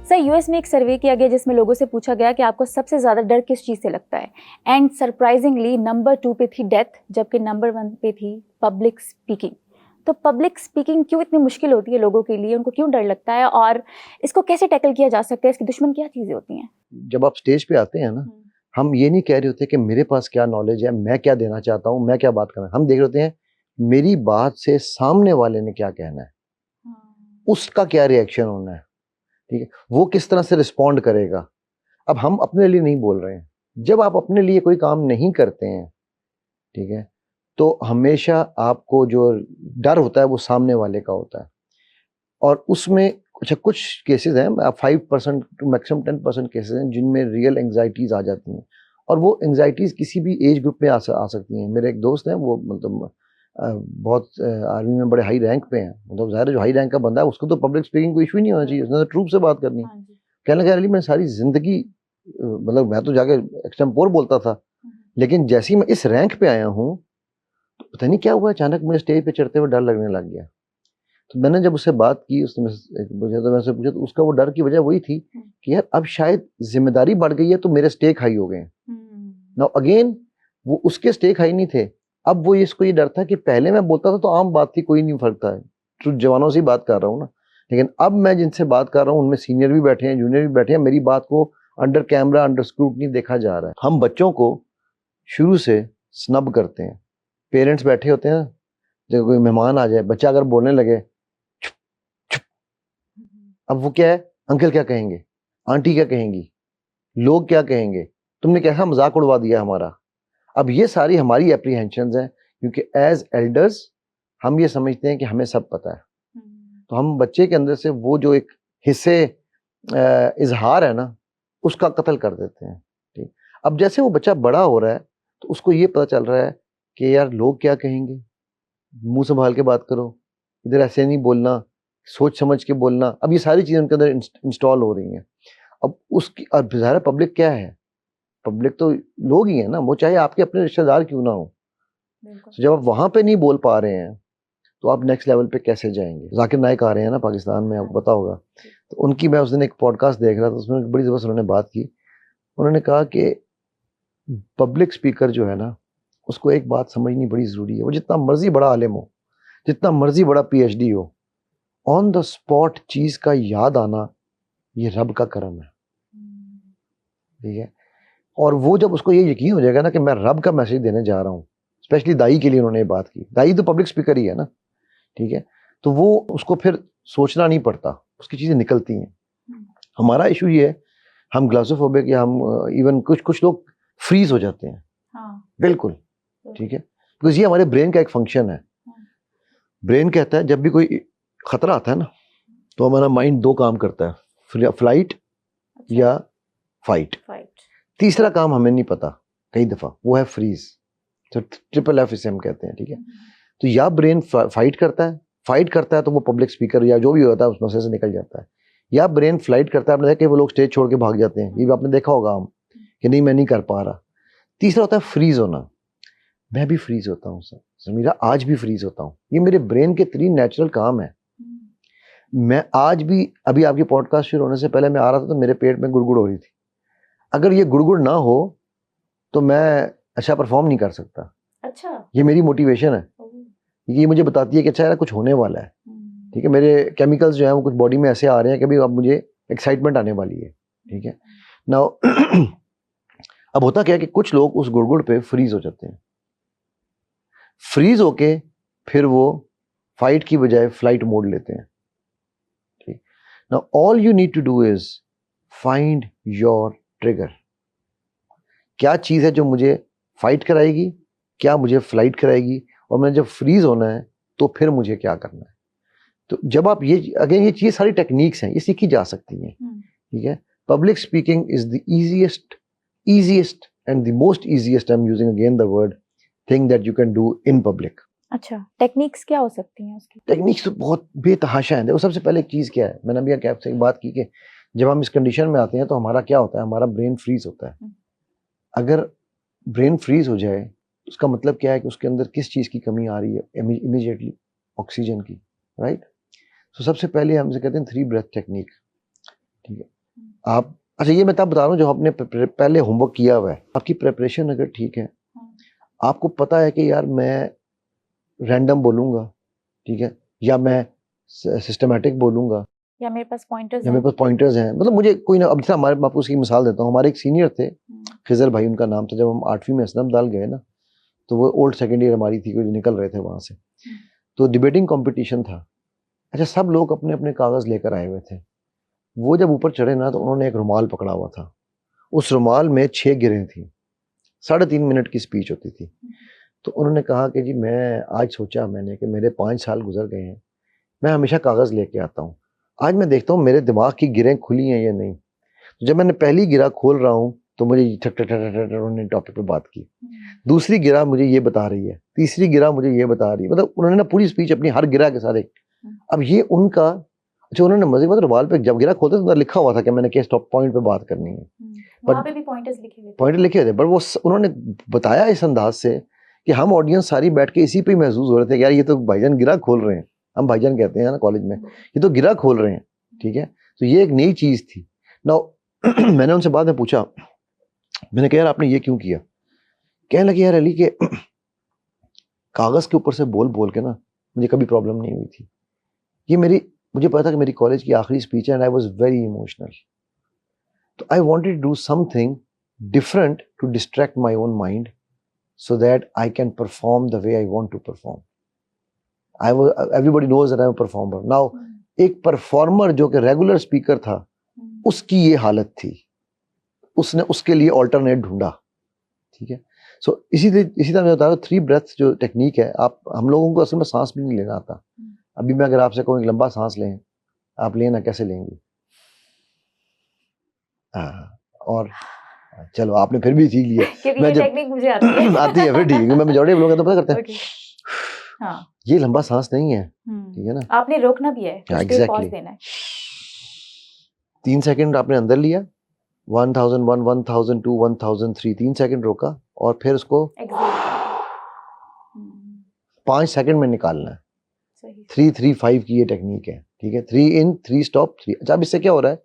Sir US में एक सर्वे किया गया जिसमें लोगों से पूछा गया कि आपको सबसे ज़्यादा डर किस चीज़ से लगता है, एंड सरप्राइजिंगली नंबर 2 पे थी डेथ, जबकि नंबर 1 पे थी पब्लिक स्पीकिंग। तो पब्लिक स्पीकिंग क्यों इतनी मुश्किल होती है लोगों के लिए, उनको क्यों डर लगता है और इसको कैसे टैकल किया जा सकता है, इसके दुश्मन क्या चीज़ें होती हैं? जब आप स्टेज पे आते हैं ना, हम ये नहीं कह रहे होते कि मेरे पास क्या नॉलेज है, मैं क्या देना चाहता हूँ, मैं क्या बात करना है। हम देख रहे होते हैं मेरी बात से सामने वाले ने क्या कहना है, उसका क्या रिएक्शन होना है, ठीक है, वो किस तरह से रिस्पॉन्ड करेगा। अब हम अपने लिए नहीं बोल रहे हैं। जब आप अपने लिए कोई काम नहीं करते हैं, ठीक है, तो हमेशा आपको जो डर होता है वो सामने वाले का होता है। और उसमें कुछ केसेस हैं, 5% टू मैक्सिमम 10% केसेस हैं जिनमें रियल एंग्जाइटीज आ जाती हैं। और वो एंग्जाइटीज किसी भी एज ग्रुप में आ सकती हैं। मेरे एक दोस्त हैं, वो मतलब बहुत आर्मी में बड़े हाई रैंक पे हैं। मतलब ज़ाहिर है जो हाई रैंक का बंदा है उसको तो पब्लिक स्पीकिंग को इशू ही नहीं होना चाहिए, उसने तो ट्रूप से बात करनी है। कहने लगा अली मैं सारी जिंदगी मतलब मैं तो जाके एक्सटेम्पोर बोलता था, लेकिन जैसे ही मैं इस रैंक पे आया हूँ तो पता नहीं क्या हुआ, अचानक मुझे स्टेज पे चढ़ते हुए डर लगने लग गया। तो मैंने जब उससे बात की, उसने मुझे तो मैंने पूछा, तो उसका वो डर की वजह वही थी कि यार अब शायद जिम्मेदारी बढ़ गई है तो मेरे स्टेक हाई हो गए हैं। नाउ अगेन वो उसके स्टेक हाई नहीं थे। अब वो इसको ये डर था कि पहले मैं बोलता था तो आम बात थी, कोई नहीं फर्क था, तो जवानों से ही बात कर रहा हूँ ना, लेकिन अब मैं जिनसे बात कर रहा हूँ उनमें सीनियर भी बैठे हैं, जूनियर भी बैठे हैं, मेरी बात को अंडर कैमरा अंडर स्क्रूटनी देखा जा रहा है। हम बच्चों को शुरू से स्नब करते हैं। पेरेंट्स बैठे होते हैं, जब कोई मेहमान आ जाए, बच्चा अगर बोलने लगे, अब वो क्या है, अंकल क्या कहेंगे, आंटी क्या कहेंगी, लोग क्या कहेंगे, तुमने कैसा मजाक उड़वा दिया हमारा। अब ये सारी हमारी एप्रीहेंशंस हैं, क्योंकि एज एल्डर्स हम ये समझते हैं कि हमें सब पता है। तो हम बच्चे के अंदर से वो जो एक हिस्से इजहार है ना, उसका कत्ल कर देते हैं। ठीक, अब जैसे वो बच्चा बड़ा हो रहा है तो उसको ये पता चल रहा है कि यार लोग क्या कहेंगे, मुंह संभाल के बात करो, इधर ऐसे नहीं बोलना, सोच समझ के बोलना। अब ये सारी चीजें उनके अंदर इंस्टॉल हो रही हैं। अब उसकी अब ज़ाहिर पब्लिक क्या है, पब्लिक तो लोग ही है ना, वो चाहे आपके अपने रिश्तेदार क्यों ना हो। तो जब आप वहां पे नहीं बोल पा रहे हैं तो आप नेक्स्ट लेवल पे कैसे जाएंगे। जाकिर नाइक आ रहे हैं ना पाकिस्तान में, आपको पता होगा। तो उनकी मैं उस दिन एक पॉडकास्ट देख रहा था, उसमें बड़ी जबरदस्त उन्होंने बात की। उन्होंने कहा कि पब्लिक स्पीकर जो है ना, उसको एक बात समझनी बड़ी जरूरी है। वो जितना मर्जी बड़ा आलिम हो, जितना मर्जी बड़ा पीएचडी हो, ऑन द स्पॉट चीज का याद आना ये रब का करम है, ठीक है। और वो जब उसको ये यकीन हो जाएगा ना कि मैं रब का मैसेज देने जा रहा हूँ, स्पेशली दाई के लिए उन्होंने ये बात की, दाई तो पब्लिक स्पीकर ही है ना, ठीक है, तो वो उसको फिर सोचना नहीं पड़ता, उसकी चीजें निकलती हैं। हमारा इशू ये है, हम ग्लासोफोबिक या हम इवन कुछ लोग फ्रीज हो जाते हैं। बिल्कुल, ठीक है, बिकॉज ये हमारे ब्रेन का एक फंक्शन है। ब्रेन कहता है जब भी कोई खतरा आता है ना, तो हमारा माइंड दो काम करता है, फ्लाइट या फाइट। तीसरा काम हमें नहीं पता कई दफा, वो है फ्रीज। तो ट्रिपल एफ इसे हम कहते हैं, ठीक है। तो या ब्रेन फाइट करता है तो वो पब्लिक स्पीकर या जो भी होता है उस मसले से निकल जाता है, या ब्रेन फ्लाइट करता है। आपने देखा कि वो लोग स्टेज छोड़ के भाग जाते हैं, ये भी आपने देखा होगा हम, कि नहीं मैं नहीं कर पा रहा। तीसरा होता है फ्रीज होना। मैं भी फ्रीज होता हूँ सर, समीरा आज भी फ्रीज होता हूँ। ये मेरे ब्रेन के 3 नेचुरल काम है। मैं आज भी, अभी आपकी पॉडकास्ट शुरू होने से पहले मैं आ रहा था तो मेरे पेट में गुड़गुड़ हो रही थी। अगर ये गुड़गुड़ ना हो तो मैं अच्छा परफॉर्म नहीं कर सकता। अच्छा, ये मेरी मोटिवेशन है, ये मुझे बताती है कि अच्छा यार कुछ होने वाला है, ठीक है। मेरे केमिकल्स जो हैं वो कुछ बॉडी में ऐसे आ रहे हैं कि अभी अब मुझे एक्साइटमेंट आने वाली है, ठीक है। नाउ अब होता क्या है कि कुछ लोग उस गुड़गुड़ पे फ्रीज हो जाते हैं। फ्रीज होके फिर वो फाइट की बजाय फ्लाइट मोड लेते हैं, ठीक। Now all you need to do is find your trigger. क्या चीज है जो मुझे फाइट कराएगी, क्या मुझे फ्लाइट कराएगी, और मैंने जब फ्रीज होना है तो फिर मुझे क्या करना है। तो जब आप ये अगेन ये चीज सारी टेक्निक्स हैं, ये सीखी जा सकती हैं, ठीक है। Public speaking is the easiest and the most easiest, I'm using again the word, thing that you can do in public. अच्छा, टेक्निक्स क्या हो सकती हैं उसकी? टेक्निक्स तो बहुत बेतहाशा है। देखो सबसे पहले एक चीज क्या है, मैंने अभी आपसे एक बात की कि जब हम इस कंडीशन में आते हैं तो हमारा क्या होता है, हमारा ब्रेन फ्रीज होता है। अगर ब्रेन फ्रीज हो जाए उसका मतलब क्या है कि उसके अंदर किस चीज की कमी आ रही है, इमीडिएटली ऑक्सीजन की, राइट। तो सबसे पहले हम इसे कहते हैं 3 ब्रेथ टेक्निक, ठीक है। आप, अच्छा ये मैं तब बता रहा हूँ जो आपने पहले होमवर्क किया हुआ है, आपकी प्रिपरेशन अगर ठीक है, आपको पता है कि यार मैं रैंडम बोलूँगा, ठीक है, या मैं सिस्टमैटिक बोलूँगा, या मेरे पास पॉइंटर्स या हैं। मेरे पास पॉइंटर्स हैं, मतलब मुझे कोई ना, अब जैसे हमारे, मैं आपको उसकी मिसाल देता हूँ, हमारे एक सीनियर थे, खिजर भाई उनका नाम था, जब हम 8वीं में असलम दाल गए ना, तो वो ओल्ड सेकेंड ईयर हमारी थी, जो निकल रहे थे वहाँ से, तो डिबेटिंग कंपटीशन था। अच्छा, सब लोग अपने अपने कागज़ लेकर आए हुए थे। वो जब ऊपर चढ़े ना, तो उन्होंने एक रुमाल पकड़ा हुआ था, उस रुमाल में 6 गिरें थी, 3.5 मिनट की स्पीच होती थी। तो उन्होंने कहा कि जी मैं आज सोचा मैंने कि मेरे 5 साल गुजर गए हैं, मैं हमेशा कागज़ लेके आता हूँ, आज मैं देखता हूँ मेरे दिमाग की गिरें खुली हैं या नहीं। तो जब मैंने पहली गिरा खोल रहा हूँ तो मुझे ठक ठक ठक ठक उन्होंने टॉपिक पे बात की, दूसरी गिरा मुझे ये बता रही है, तीसरी गिरा मुझे ये बता रही है, मतलब उन्होंने ना पूरी स्पीच अपनी हर गिरा के साथ एक, अब ये उनका, अच्छा उन्होंने मजे में रुमाल पे जब गिरा खोलते तो उधर लिखा हुआ था कि मैंने किस टॉप पॉइंट पे बात करनी है, वहाँ पे भी पॉइंटर्स लिखे हुए थे। पॉइंट लिखे थे, पर वो उन्होंने बताया इस अंदाज से कि हम ऑडियंस सारी बैठ के इसी पे ही महसूस हो रहे थे कि यार ये तो भाईजान गिरा खोल रहे हैं, हम भाईजान कहते हैं ना कॉलेज में, ये तो गिरा खोल रहे हैं, ठीक है। तो ये एक नई चीज थी ना। मैंने उनसे बाद में पूछा, मैंने कहा यार आपने ये क्यों किया, कहने लगे यार अली के कागज के ऊपर से बोल बोल के ना मुझे कभी प्रॉब्लम नहीं हुई थी, ये मेरी, मुझे पता था कि मेरी कॉलेज की आखिरी स्पीच है and I was very emotional, तो I wanted to do something different to distract my own mind so that I can perform the way I want to perform. Everybody knows that I'm a performer. Now, एक performer जो कि regular speaker था, उसकी ये हालत थी, उसने उसके लिए ऑल्टरनेट ढूंढा, ठीक है। सो इसी तरह मैं बता रहा हूँ, 3 ब्रेथ जो टेक्निक है, आप, हम लोगों को असल में सांस भी नहीं लेना आता। अभी मैं अगर आपसे कहूँ एक लंबा सांस लें, आप लेना कैसे लेंगे? और चलो आपने फिर भी सीख लिया, क्योंकि मैं ये जब टेक्निक मुझे आती है। आती है फिर ठीक है, मैं मेजॉरिटी लोग तो पता करते हैं Okay. हाँ, ये लंबा सांस नहीं है, ठीक है ना, आपने रोकना भी है, कुछ देर पॉज देना है। 3 सेकंड आपने अंदर लिया, 1001, 1002, 1003, 3 सेकंड रोका और फिर उसको 5 सेकंड में निकालना है। 3-3-5 की ये टेक्निक है, ठीक है। 3 इन 3 स्टॉप 3। अच्छा, अब इससे क्या हो रहा है,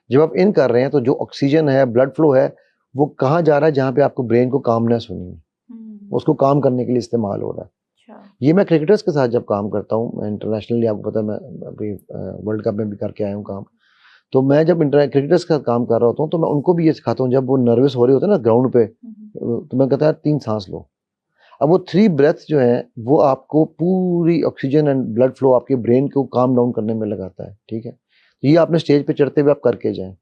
जब आप इन कर रहे हैं तो जो ऑक्सीजन है, ब्लड फ्लो है, वो कहाँ जा रहा है, जहाँ पे आपको ब्रेन को कामनेस होनी है, उसको काम करने के लिए इस्तेमाल हो रहा है। ये मैं क्रिकेटर्स के साथ जब काम करता हूँ, मैं इंटरनेशनली, आपको पता है मैं अभी वर्ल्ड कप में भी करके आया हूँ काम, तो मैं जब क्रिकेटर्स के साथ काम कर रहा होता हूँ तो मैं उनको भी ये सिखाता हूँ, जब वो नर्वस हो रहे होते हैं ना ग्राउंड पे, तो मैं कहता है 3 सांस लो। अब वो 3 ब्रेथ जो है वो आपको पूरी ऑक्सीजन एंड ब्लड फ्लो आपके ब्रेन को काम डाउन करने में लगाता है, ठीक है। तो ये आपने स्टेज पे चढ़ते हुए आप करके जाएं।